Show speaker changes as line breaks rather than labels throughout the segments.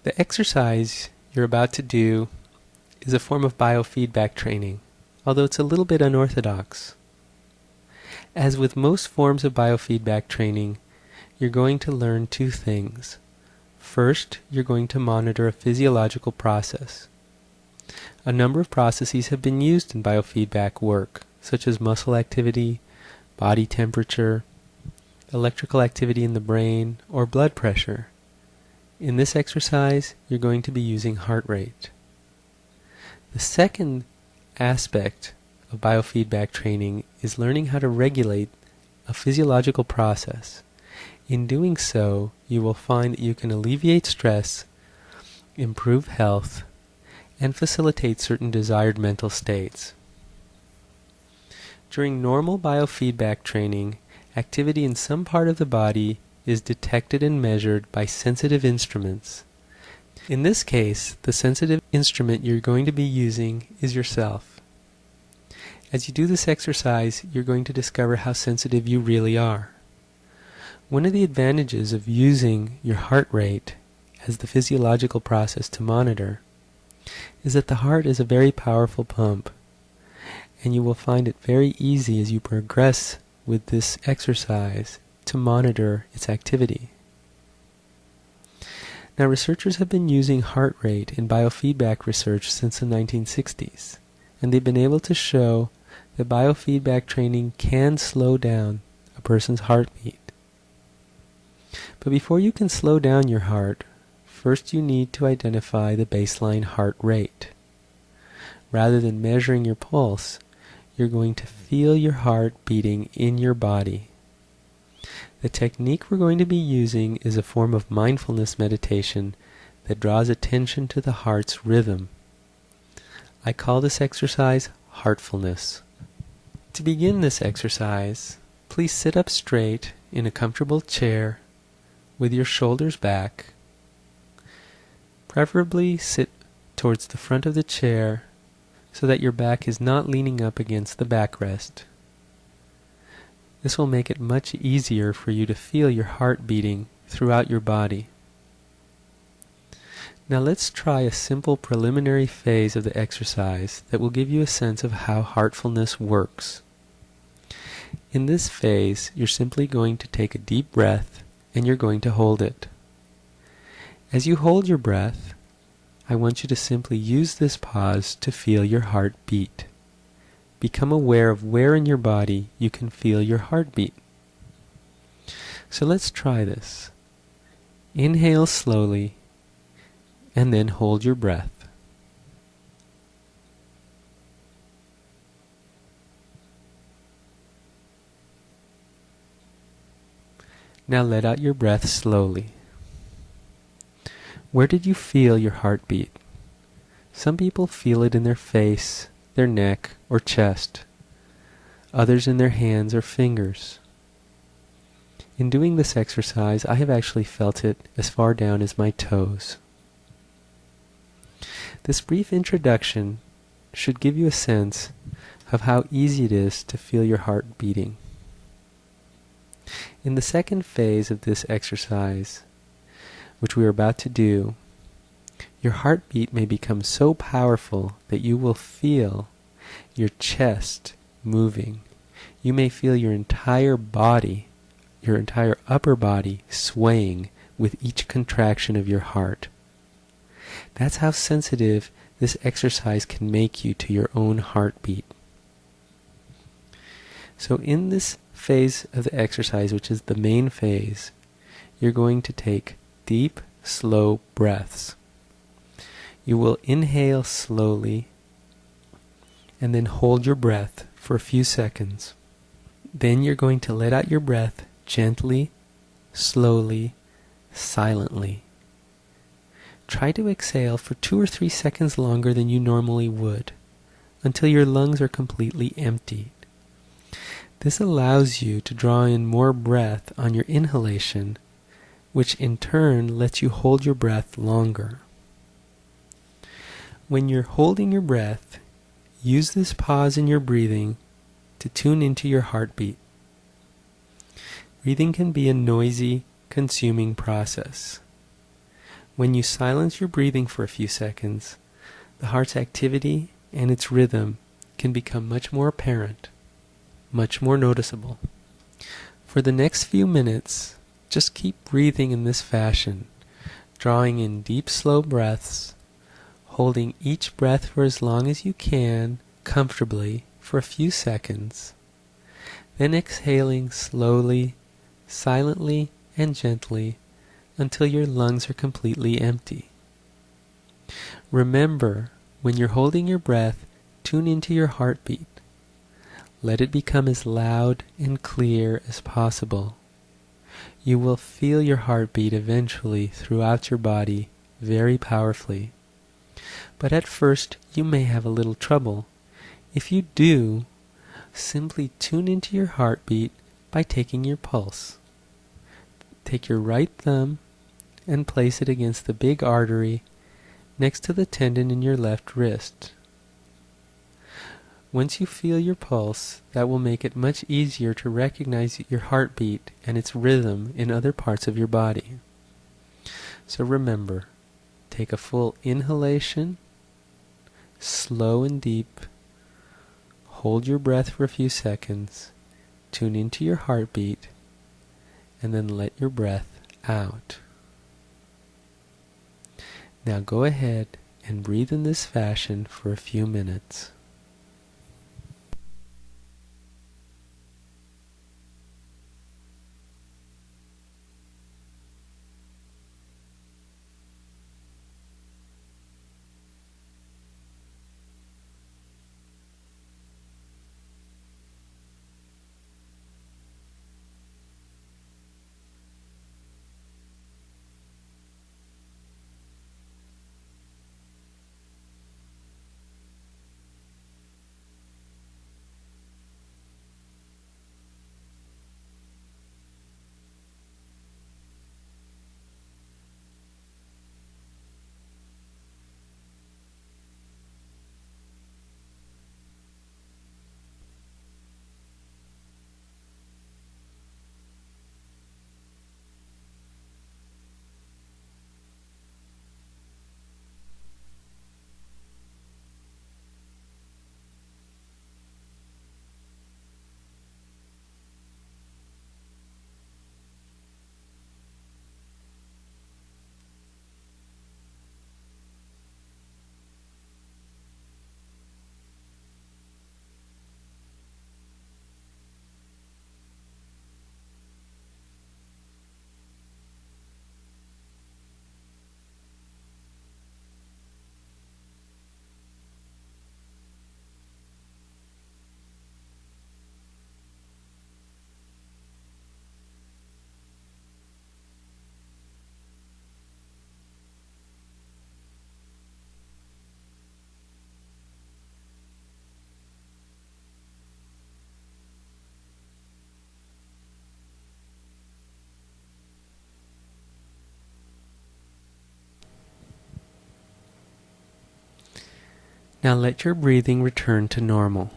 The exercise you're about to do is a form of biofeedback training, although it's a little bit unorthodox. As with most forms of biofeedback training, you're going to learn two things. First, you're going to monitor a physiological process. A number of processes have been used in biofeedback work, such as muscle activity, body temperature, electrical activity in the brain, or blood pressure. In this exercise, you're going to be using heart rate. The second aspect of biofeedback training is learning how to regulate a physiological process. In doing so, you will find that you can alleviate stress, improve health, and facilitate certain desired mental states. During normal biofeedback training, activity in some part of the body is detected and measured by sensitive instruments. In this case, the sensitive instrument you're going to be using is yourself. As you do this exercise, you're going to discover how sensitive you really are. One of the advantages of using your heart rate as the physiological process to monitor is that the heart is a very powerful pump, and you will find it very easy as you progress with this exercise to monitor its activity. Now, researchers have been using heart rate in biofeedback research since the 1960s, and they've been able to show that biofeedback training can slow down a person's heartbeat. But before you can slow down your heart, first you need to identify the baseline heart rate. Rather than measuring your pulse, you're going to feel your heart beating in your body. The technique we're going to be using is a form of mindfulness meditation that draws attention to the heart's rhythm. I call this exercise heartfulness. To begin this exercise, please sit up straight in a comfortable chair with your shoulders back. Preferably sit towards the front of the chair so that your back is not leaning up against the backrest. This will make it much easier for you to feel your heart beating throughout your body. Now let's try a simple preliminary phase of the exercise that will give you a sense of how heartfulness works. In this phase, you're simply going to take a deep breath and you're going to hold it. As you hold your breath, I want you to simply use this pause to feel your heart beat. Become aware of where in your body you can feel your heartbeat. So let's try this. Inhale slowly, and then hold your breath. Now let out your breath slowly. Where did you feel your heartbeat? Some people feel it in their face, their neck, or chest. Others in their hands or fingers. In doing this exercise, I have actually felt it as far down as my toes. This brief introduction should give you a sense of how easy it is to feel your heart beating. In the second phase of this exercise, which we are about to do, your heartbeat may become so powerful that you will feel your chest moving. You may feel your entire body, your entire upper body swaying with each contraction of your heart. That's how sensitive this exercise can make you to your own heartbeat. So in this phase of the exercise, which is the main phase, you're going to take deep, slow breaths. You will inhale slowly and then hold your breath for a few seconds. Then you're going to let out your breath gently, slowly, silently. Try to exhale for 2 or 3 seconds longer than you normally would, until your lungs are completely emptied. This allows you to draw in more breath on your inhalation, which in turn lets you hold your breath longer. When you're holding your breath, use this pause in your breathing to tune into your heartbeat. Breathing can be a noisy, consuming process. When you silence your breathing for a few seconds, the heart's activity and its rhythm can become much more apparent, much more noticeable. For the next few minutes, just keep breathing in this fashion, drawing in deep, slow breaths, holding each breath for as long as you can, comfortably, for a few seconds, then exhaling slowly, silently, and gently until your lungs are completely empty. Remember, when you're holding your breath, tune into your heartbeat. Let it become as loud and clear as possible. You will feel your heartbeat eventually throughout your body very powerfully. But at first, you may have a little trouble. If you do, simply tune into your heartbeat by taking your pulse. Take your right thumb and place it against the big artery next to the tendon in your left wrist. Once you feel your pulse, that will make it much easier to recognize your heartbeat and its rhythm in other parts of your body. So remember, take a full inhalation, slow and deep, hold your breath for a few seconds, tune into your heartbeat, and then let your breath out. Now go ahead and breathe in this fashion for a few minutes. Now let your breathing return to normal.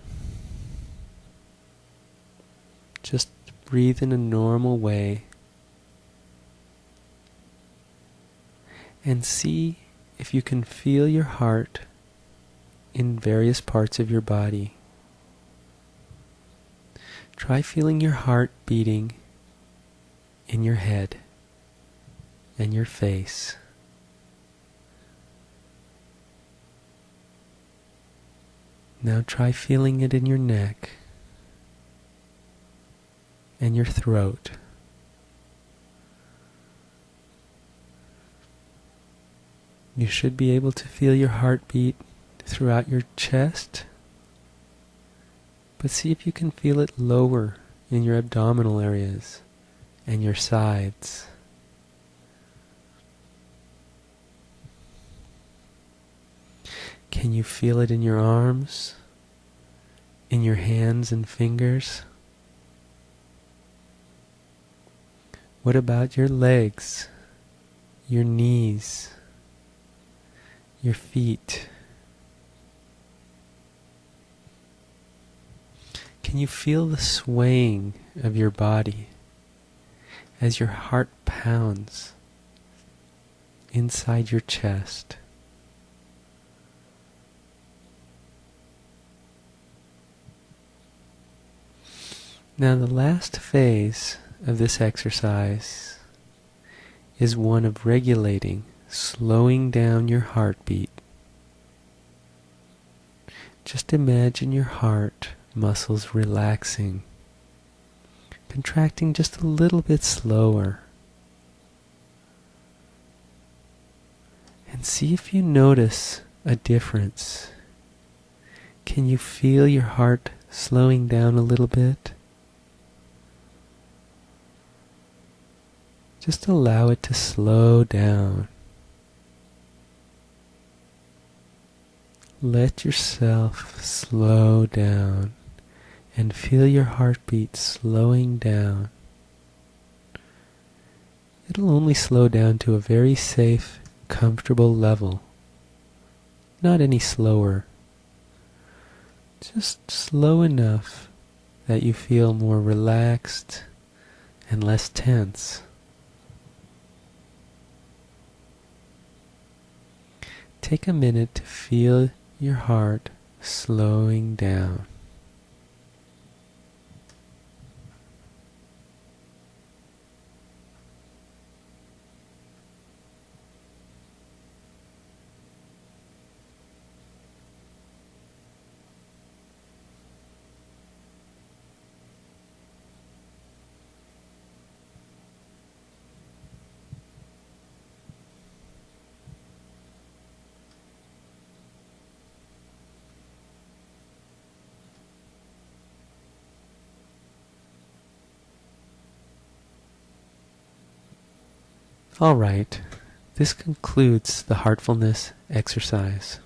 Just breathe in a normal way and see if you can feel your heart in various parts of your body. Try feeling your heart beating in your head and your face. Now try feeling it in your neck and your throat. You should be able to feel your heartbeat throughout your chest, but see if you can feel it lower in your abdominal areas and your sides. Can you feel it in your arms, in your hands and fingers? What about your legs, your knees, your feet? Can you feel the swaying of your body as your heart pounds inside your chest. Now the last phase of this exercise is one of regulating, slowing down your heartbeat. Just imagine your heart muscles relaxing, contracting just a little bit slower. And see if you notice a difference. Can you feel your heart slowing down a little bit? Just allow it to slow down. Let yourself slow down and feel your heartbeat slowing down. It'll only slow down to a very safe, comfortable level. Not any slower. Just slow enough that you feel more relaxed and less tense. Take a minute to feel your heart slowing down. All right, this concludes the heartfulness exercise.